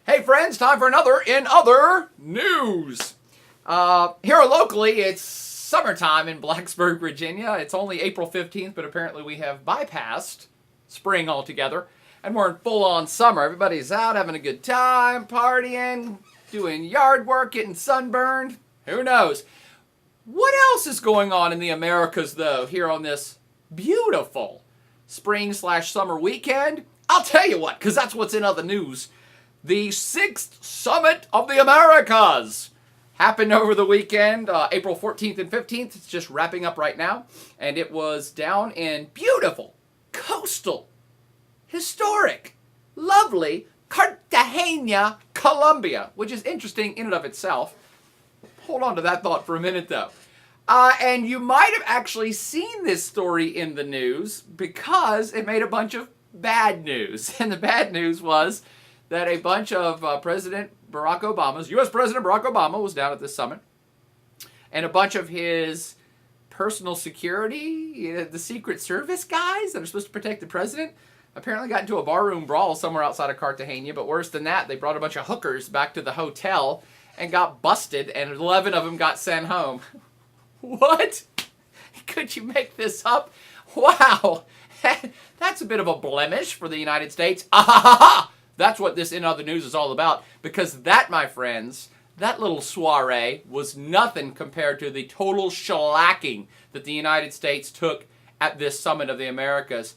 Hey friends, time for another In Other News. Here locally, it's summertime in Blacksburg, Virginia. It's only April 15th, but apparently we have bypassed spring altogether, and we're in full-on summer. Everybody's out having a good time, partying, doing yard work, getting sunburned. Who knows? What else is going on in the Americas, though, here on this beautiful spring/summer weekend? I'll tell you what, because that's what's in other news. The 6th Summit of the Americas happened over the weekend, April 14th and 15th. It's just wrapping up right now. And it was down in beautiful, coastal, historic, lovely Cartagena, Colombia, which is interesting in and of itself. Hold on to that thought for a minute, though. And you might have actually seen this story in the news because it made a bunch of bad news. And the bad news was that a bunch of President Barack Obama's, U.S. President Barack Obama was down at this summit, and a bunch of his personal security, the Secret Service guys that are supposed to protect the president, apparently got into a barroom brawl somewhere outside of Cartagena, but worse than that, they brought a bunch of hookers back to the hotel and got busted, and 11 of them got sent home. What? Could you make this up? Wow. That's a bit of a blemish for the United States. Ah ha ha ha! That's what this In Other News is all about, because that, my friends, that little soiree was nothing compared to the total shellacking that the United States took at this Summit of the Americas.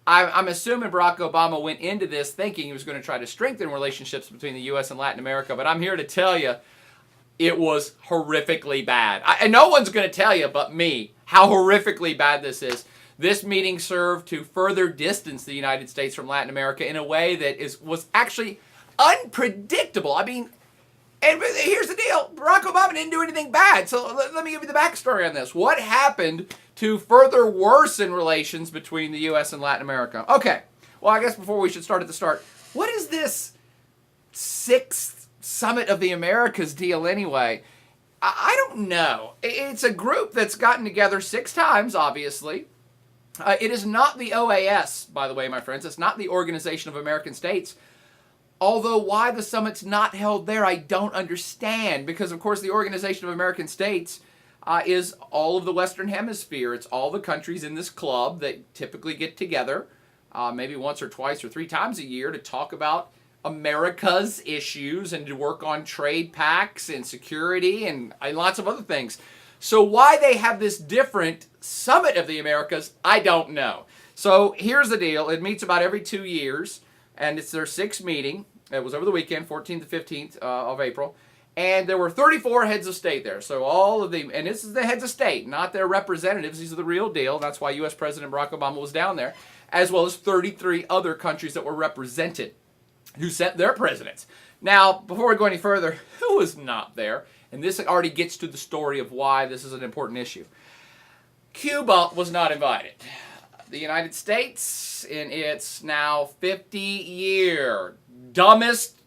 I'm assuming Barack Obama went into this thinking he was going to try to strengthen relationships between the U.S. and Latin America, but I'm here to tell you it was horrifically bad. And no one's going to tell you but me how horrifically bad this is. This meeting served to further distance the United States from Latin America in a way that was actually unpredictable. I mean, and here's the deal. Barack Obama didn't do anything bad. So let me give you the backstory on this. What happened to further worsen relations between the U.S. and Latin America? Okay. Well, I guess before we should start at the start, what is this 6th Summit of the Americas deal anyway? I don't know. It's a group that's gotten together 6 times, obviously. It is not the OAS, by the way, my friends. It's not the Organization of American States. Although why the summit's not held there, I don't understand. Because, of course, the Organization of American States is all of the Western Hemisphere. It's all the countries in this club that typically get together maybe once or twice or 3 times a year to talk about America's issues and to work on trade pacts and security and lots of other things. So why they have this different Summit of the Americas, I don't know. So here's the deal. It meets about every 2 years, and it's their 6th meeting. It was over the weekend, 14th to 15th of April. And there were 34 heads of state there. So all of the, and this is the heads of state, not their representatives. These are the real deal. That's why U.S. President Barack Obama was down there, as well as 33 other countries that were represented who sent their presidents. Now, before we go any further, who was not there? And this already gets to the story of why this is an important issue. Cuba was not invited. The United States, in its now 50-year dumbest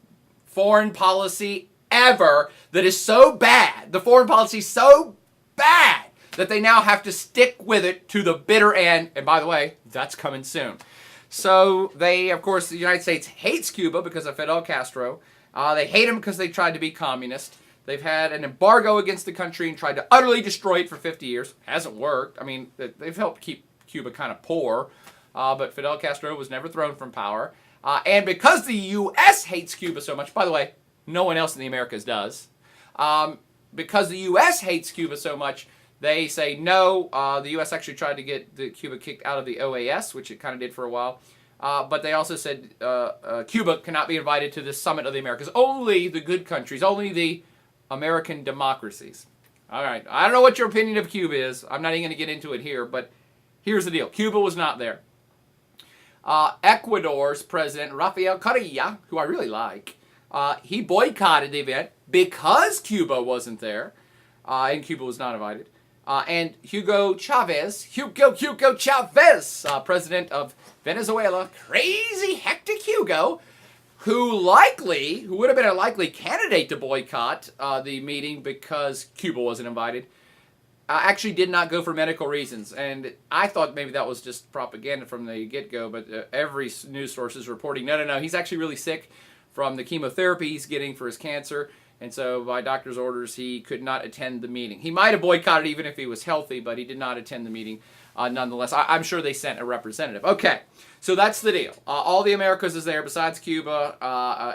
foreign policy ever, that is so bad, the foreign policy is so bad, that they now have to stick with it to the bitter end. And by the way, that's coming soon. So they, of course, the United States hates Cuba because of Fidel Castro. They hate him because they tried to be communist. They've had an embargo against the country and tried to utterly destroy it for 50 years. Hasn't worked. I mean, they've helped keep Cuba kind of poor, but Fidel Castro was never thrown from power. And because the U.S. hates Cuba so much, by the way, no one else in the Americas does, because the U.S. hates Cuba so much, they say no. The U.S. actually tried to get Cuba kicked out of the OAS, which it kind of did for a while. But they also said Cuba cannot be invited to this Summit of the Americas. Only the good countries, only the American democracies. All right. I don't know what your opinion of Cuba is. I'm not even going to get into it here, but here's the deal. Cuba was not there. Ecuador's president, Rafael Correa, who I really like, he boycotted the event because Cuba wasn't there, and Cuba was not invited. And Hugo Chavez, president of Venezuela, crazy hectic Hugo, who would have been a likely candidate to boycott the meeting because Cuba wasn't invited, actually did not go for medical reasons. And I thought maybe that was just propaganda from the get-go, but every news source is reporting, no, he's actually really sick from the chemotherapy he's getting for his cancer. And so by doctor's orders, he could not attend the meeting. He might have boycotted even if he was healthy, but he did not attend the meeting nonetheless. I'm sure they sent a representative. Okay, so that's the deal. All the Americas is there besides Cuba,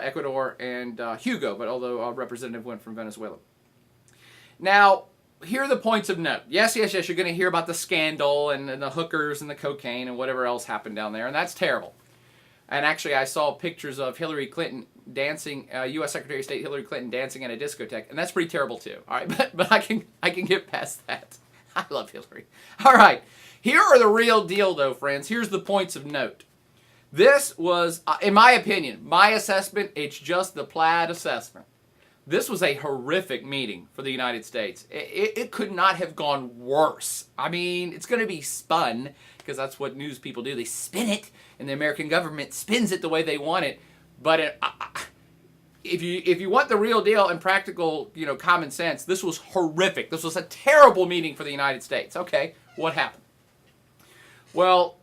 Ecuador, and Hugo, but although a representative went from Venezuela. Now, here are the points of note. Yes, you're going to hear about the scandal and the hookers and the cocaine and whatever else happened down there, and that's terrible. And actually, I saw pictures of Hillary Clinton dancing, U.S. Secretary of State Hillary Clinton dancing at a discotheque, and that's pretty terrible too. All right, but I can get past that. I love Hillary. All right, here are the real deal, though, friends. Here's the points of note. This was, in my opinion, my assessment. It's just the plaid assessment. This was a horrific meeting for the United States. It could not have gone worse. I mean, it's going to be spun, because that's what news people do. They spin it, and the American government spins it the way they want it. But if you want the real deal and practical, common sense, this was horrific. This was a terrible meeting for the United States. Okay, what happened? Well,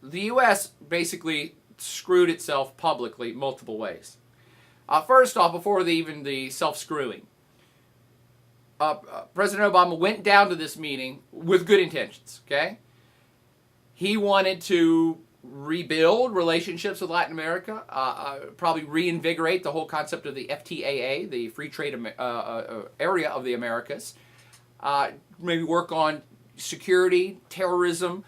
the U.S. basically screwed itself publicly multiple ways. First off, before even the self-screwing, President Obama went down to this meeting with good intentions, okay? He wanted to rebuild relationships with Latin America, probably reinvigorate the whole concept of the FTAA, the free trade area of the Americas, maybe work on security, terrorism.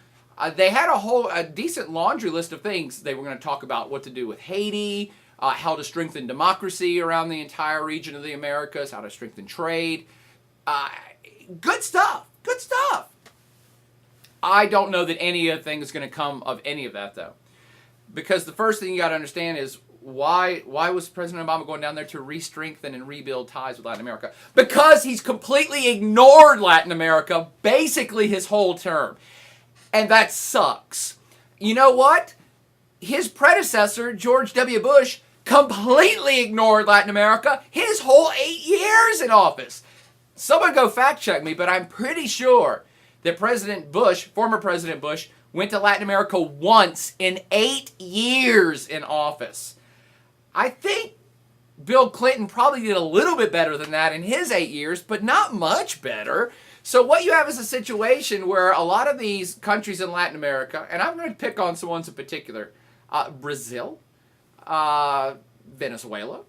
They had a decent laundry list of things. They were going to talk about what to do with Haiti, how to strengthen democracy around the entire region of the Americas, how to strengthen trade. Good stuff. Good stuff. I don't know that any of the thing is going to come of any of that, though. Because the first thing you got to understand is why was President Obama going down there to re-strengthen and rebuild ties with Latin America? Because he's completely ignored Latin America basically his whole term. And that sucks. You know what? His predecessor, George W. Bush, completely ignored Latin America his whole 8 years in office. Someone go fact check me, but I'm pretty sure that President Bush, former President Bush, went to Latin America once in 8 years in office. I think Bill Clinton probably did a little bit better than that in his 8 years, but not much better. So what you have is a situation where a lot of these countries in Latin America, and I'm going to pick on some ones in particular, Brazil, Venezuela,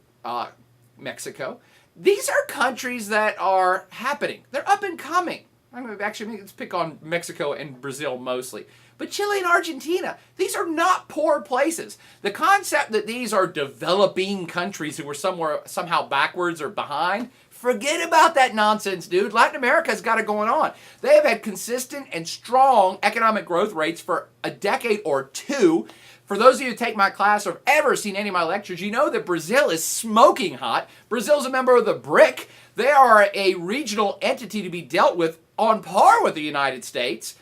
Mexico. These are countries that are happening. They're up and coming. I'm going to actually let's pick on Mexico and Brazil mostly. But Chile and Argentina, these are not poor places. The concept that these are developing countries who were somehow backwards or behind, forget about that nonsense, dude. Latin America's got it going on. They have had consistent and strong economic growth rates for a decade or two. For those of you who take my class or have ever seen any of my lectures, you know that Brazil is smoking hot. Brazil's a member of the BRIC. They are a regional entity to be dealt with on par with the United States.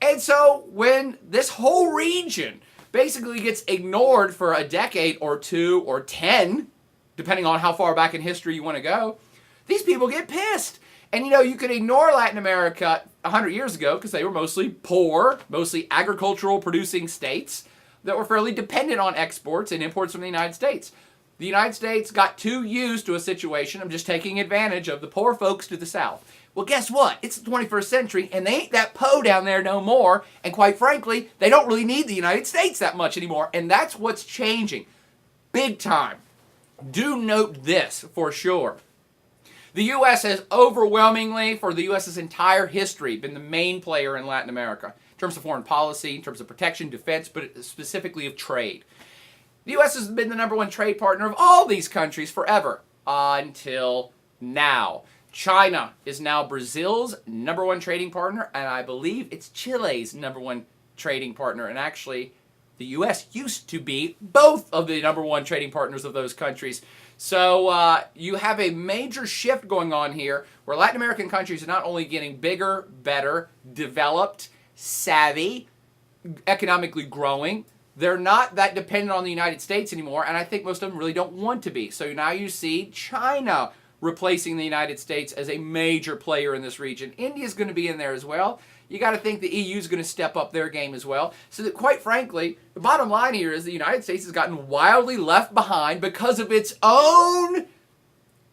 And so when this whole region basically gets ignored for a decade or two or 10, depending on how far back in history you want to go, these people get pissed. And you could ignore Latin America 100 years ago because they were mostly poor, mostly agricultural producing states that were fairly dependent on exports and imports from the United States. The United States got too used to a situation of just taking advantage of the poor folks to the south. Well, guess what? It's the 21st century, and they ain't that po down there no more. And quite frankly, they don't really need the United States that much anymore. And that's what's changing. Big time. Do note this for sure. The U.S. has overwhelmingly, for the U.S.'s entire history, been the main player in Latin America in terms of foreign policy, in terms of protection, defense, but specifically of trade. The U.S. has been the number one trade partner of all these countries forever until now. China is now Brazil's number one trading partner, and I believe it's Chile's number one trading partner. And actually, the U.S. used to be both of the number one trading partners of those countries. So you have a major shift going on here where Latin American countries are not only getting bigger, better, developed, savvy, economically growing, they're not that dependent on the United States anymore, and I think most of them really don't want to be. So now you see China replacing the United States as a major player in this region. India's going to be in there as well. you got to think the EU is going to step up their game as well. So that, quite frankly, the bottom line here is the United States has gotten wildly left behind because of its own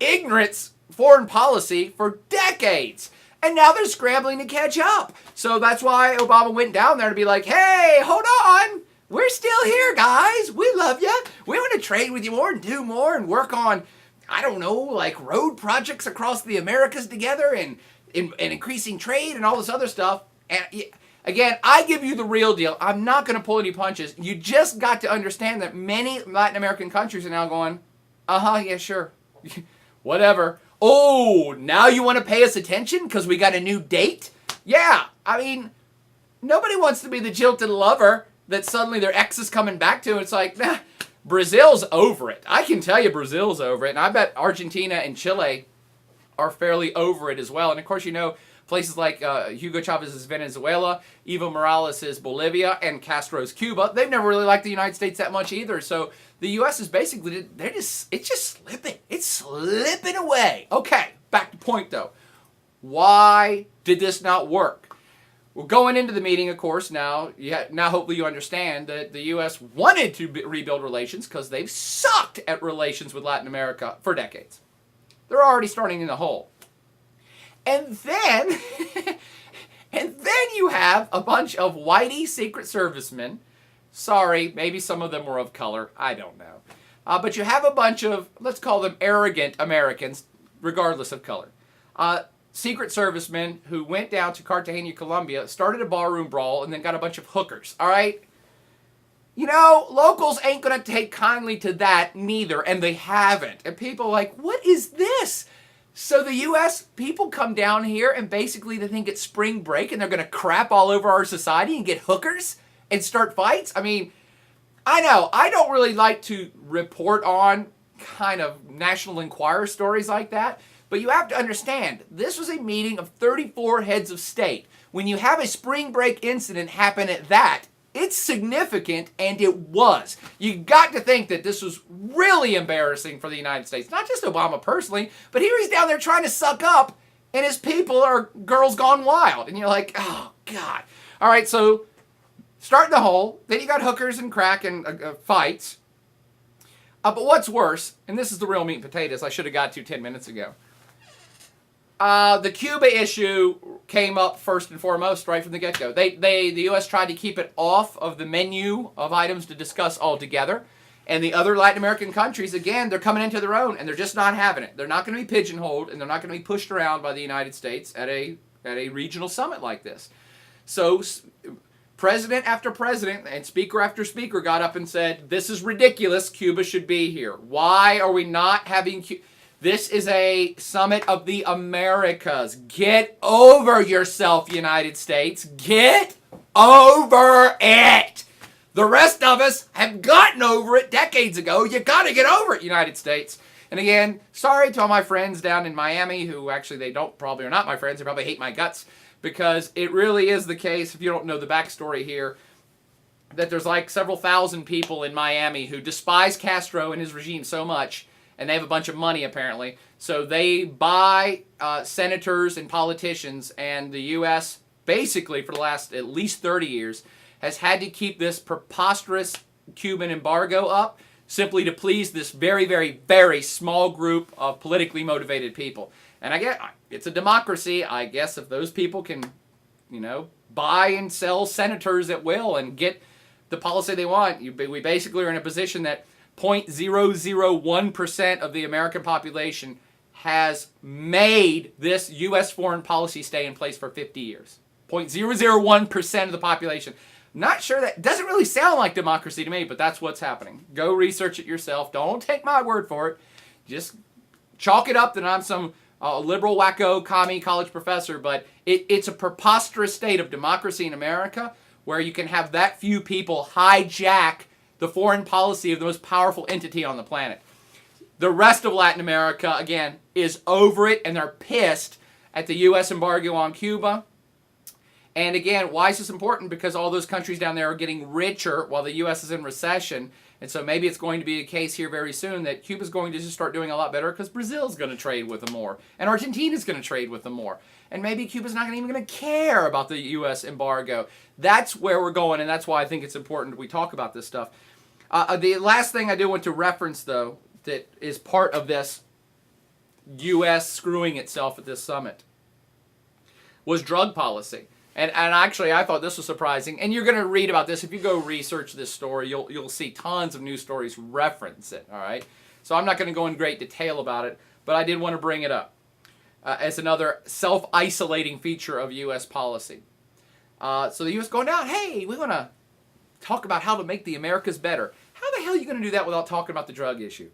ignorance foreign policy for decades. And now they're scrambling to catch up. So that's why Obama went down there to be like, hey, hold on. We're still here, guys. We love you. We want to trade with you more and do more and work on, I don't know, like road projects across the Americas together and increasing trade and all this other stuff. And again, I give you the real deal. I'm not going to pull any punches. You just got to understand that many Latin American countries are now going, yeah, sure. Whatever. Oh, now you want to pay us attention because we got a new date? Yeah, I mean, nobody wants to be the jilted lover that suddenly their ex is coming back to. It's like, nah, Brazil's over it. I can tell you Brazil's over it. And I bet Argentina and Chile are fairly over it as well. And of course, you know, places like Hugo Chavez's Venezuela, Evo Morales' Bolivia, and Castro's Cuba, they've never really liked the United States that much either. So the U.S. is basically, it's just slipping. It's slipping away. Okay, back to point though. Why did this not work? Well, going into the meeting, of course, now hopefully you understand that the U.S. wanted to rebuild relations because they've sucked at relations with Latin America for decades. They're already starting in the hole. And then you have a bunch of whitey Secret Servicemen. Sorry, maybe some of them were of color. I don't know. But you have a bunch of, let's call them arrogant Americans, regardless of color. Secret Servicemen who went down to Cartagena, Colombia, started a barroom brawl, and then got a bunch of hookers. All right? You know, locals ain't going to take kindly to that neither, and they haven't. And people are like, what is this? So the U.S. people come down here and basically they think it's spring break and they're going to crap all over our society and get hookers and start fights? I mean, I know, I don't really like to report on kind of National Enquirer stories like that, but you have to understand, this was a meeting of 34 heads of state. When you have a spring break incident happen at that, it's significant, and it was. You got to think that this was really embarrassing for the United States. Not just Obama personally, but here he's down there trying to suck up, and his people are girls gone wild. And you're like, oh, God. All right, so start in the hole. Then you got hookers and crack and fights. But what's worse, and this is the real meat and potatoes I should have got to 10 minutes ago. The Cuba issue came up first and foremost right from the get-go. The U.S. tried to keep it off of the menu of items to discuss altogether. And the other Latin American countries, again, they're coming into their own, and they're just not having it. They're not going to be pigeonholed, and they're not going to be pushed around by the United States at a regional summit like this. So president after president and speaker after speaker got up and said, this is ridiculous. Cuba should be here. Why are we not having Cuba? This is a summit of the Americas. Get over yourself, United States. Get over it. The rest of us have gotten over it decades ago. You got to get over it, United States. And again, sorry to all my friends down in Miami who actually they probably are not my friends. They probably hate my guts because it really is the case, if you don't know the backstory here, that there's like several thousand people in Miami who despise Castro and his regime so much. And they have a bunch of money, apparently. So they buy senators and politicians, and the U.S., basically for the last at least 30 years, has had to keep this preposterous Cuban embargo up simply to please this very, very, very small group of politically motivated people. And I get it's a democracy. I guess if those people can, buy and sell senators at will and get the policy they want, we basically are in a position that 0.001% of the American population has made this U.S. foreign policy stay in place for 50 years. 0.001% of the population. Not sure that doesn't really sound like democracy to me, but that's what's happening. Go research it yourself. Don't take my word for it. Just chalk it up that I'm some liberal wacko commie college professor, but it's a preposterous state of democracy in America where you can have that few people hijack the foreign policy of the most powerful entity on the planet. The rest of Latin America, again, is over it, and they're pissed at the U.S. embargo on Cuba. And again, why is this important? Because all those countries down there are getting richer while the U.S. is in recession. And so maybe it's going to be a case here very soon that Cuba's going to just start doing a lot better because Brazil's going to trade with them more. And Argentina's going to trade with them more. And maybe Cuba's not even going to care about the U.S. embargo. That's where we're going, and that's why I think it's important we talk about this stuff. The last thing I do want to reference, though, that is part of this U.S. screwing itself at this summit was drug policy. And actually, I thought this was surprising. And you're going to read about this. If you go research this story, you'll see tons of news stories reference it, all right? So I'm not going to go in great detail about it, but I did want to bring it up as another self-isolating feature of U.S. policy. So the U.S. going down, hey, we want to talk about how to make the Americas better. How the hell are you going to do that without talking about the drug issue?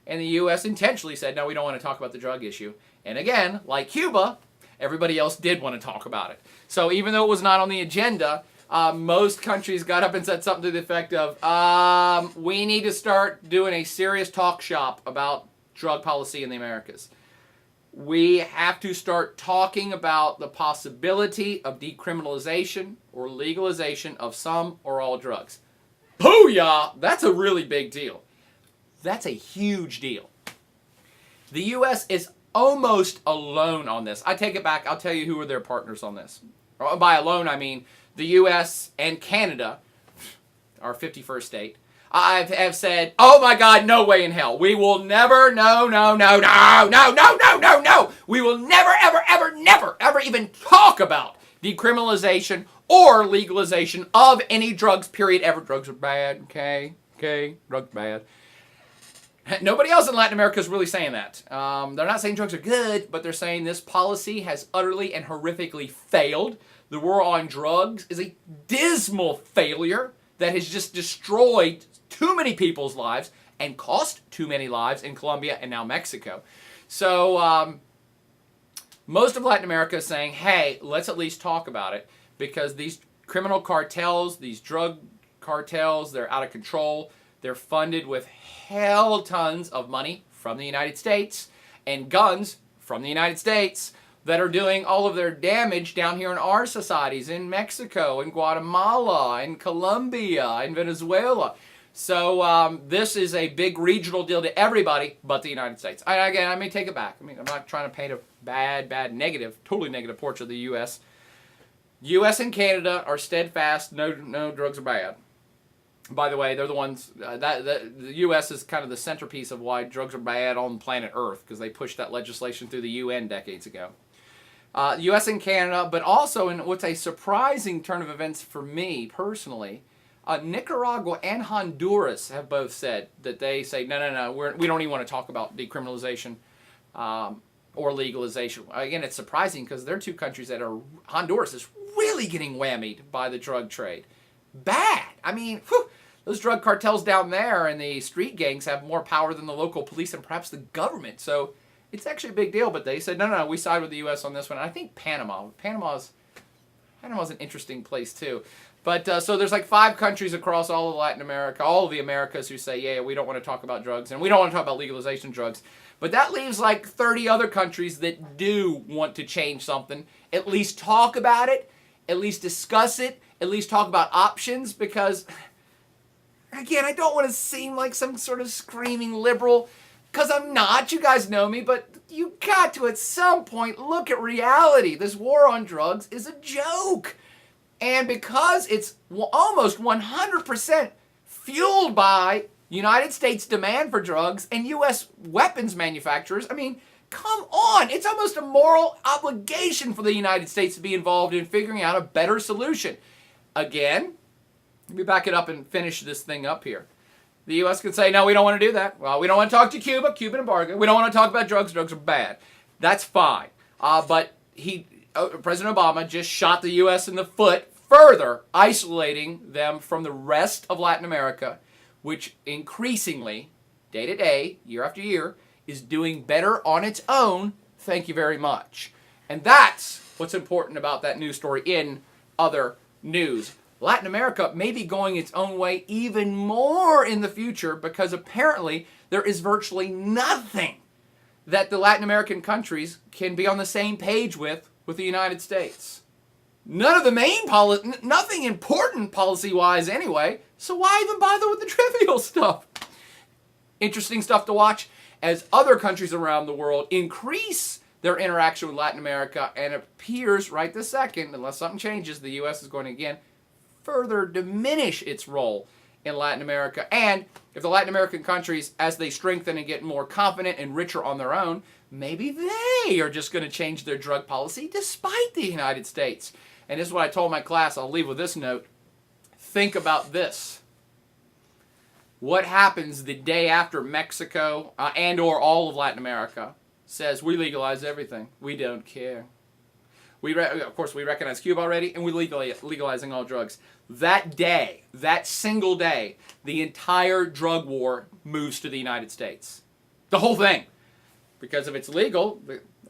And the U.S. intentionally said, no, we don't want to talk about the drug issue. And again, like Cuba, everybody else did want to talk about it. So even though it was not on the agenda, most countries got up and said something to the effect of, we need to start doing a serious talk shop about drug policy in the Americas. We have to start talking about the possibility of decriminalization or legalization of some or all drugs. Booyah! That's a really big deal. That's a huge deal. The U.S. is almost alone on this. I take it back. I'll tell you who are their partners on this. By alone, I mean the U.S. and Canada, our 51st state, have said, oh my God, no way in hell. We will never, no. We will never, ever even talk about decriminalization or legalization of any drugs, period, ever. Drugs are bad, okay, drugs are bad. Nobody else in Latin America is really saying that. They're not saying drugs are good, but they're saying this policy has utterly and horrifically failed. The war on drugs is a dismal failure that has just destroyed too many people's lives and cost too many lives in Colombia and now Mexico. So most of Latin America is saying, hey, let's at least talk about it because these criminal cartels, these drug cartels, they're out of control. They're funded with hell tons of money from the United States and guns from the United States that are doing all of their damage down here in our societies in Mexico, in Guatemala, in Colombia, in Venezuela. So this is a big regional deal to everybody but the United States. Again, I may take it back. I mean, I'm not trying to paint a bad, negative, totally negative portrait of the U.S. U.S. and Canada are steadfast, no drugs are bad. By the way, they're the ones, the U.S. is kind of the centerpiece of why drugs are bad on planet Earth, because they pushed that legislation through the UN decades ago. U.S. and Canada, but also in what's a surprising turn of events for me personally, Nicaragua and Honduras have both said that they say, no, we don't even want to talk about decriminalization or legalization. Again, it's surprising because they're two countries that are, Honduras is really getting whammied by the drug trade. Bad. I mean, those drug cartels down there and the street gangs have more power than the local police and perhaps the government. So it's actually a big deal. But they said, no, we side with the U.S. on this one. And I think Panama's an interesting place too. But so there's like 5 countries across all of Latin America, all of the Americas who say, yeah, we don't want to talk about drugs and we don't want to talk about legalization of drugs. But that leaves like 30 other countries that do want to change something, at least talk about it, at least discuss it, at least talk about options, because, again, I don't want to seem like some sort of screaming liberal, because I'm not. You guys know me, but you got to, at some point, look at reality. This war on drugs is a joke. And because it's almost 100% fueled by United States demand for drugs and U.S. weapons manufacturers, I mean, come on. It's almost a moral obligation for the United States to be involved in figuring out a better solution. Again, let me back it up and finish this thing up here. The U.S. could say, no, we don't want to do that. Well, we don't want to talk to Cuba, Cuban embargo. We don't want to talk about drugs. Drugs are bad. That's fine. But President Obama just shot the U.S. in the foot, further isolating them from the rest of Latin America, which increasingly, day to day, year after year, is doing better on its own. Thank you very much. And that's what's important about that news story in other news. Latin America may be going its own way even more in the future because apparently there is virtually nothing that the Latin American countries can be on the same page with the United States. None of the main nothing important policy-wise anyway, so why even bother with the trivial stuff? Interesting stuff to watch as other countries around the world increase their interaction with Latin America, and it appears right this second, unless something changes, the U.S. is going to again further diminish its role in Latin America. And if the Latin American countries, as they strengthen and get more confident and richer on their own, maybe they are just going to change their drug policy despite the United States. And this is what I told my class. I'll leave with this note. Think about this. What happens the day after Mexico and or all of Latin America says we legalize everything? We don't care. Of course, we recognize Cuba already, and we're legalizing all drugs. That day, that single day, the entire drug war moves to the United States. The whole thing. Because if it's legal,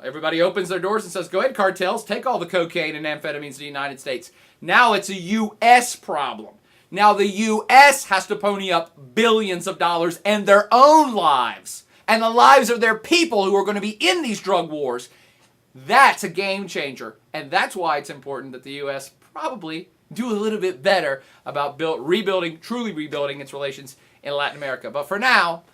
everybody opens their doors and says, go ahead, cartels, take all the cocaine and amphetamines to the United States. Now it's a U.S. problem. Now the U.S. has to pony up billions of dollars and their own lives and the lives of their people who are going to be in these drug wars. That's a game changer. And that's why it's important that the U.S. probably do a little bit better about truly rebuilding its relations in Latin America. But for now,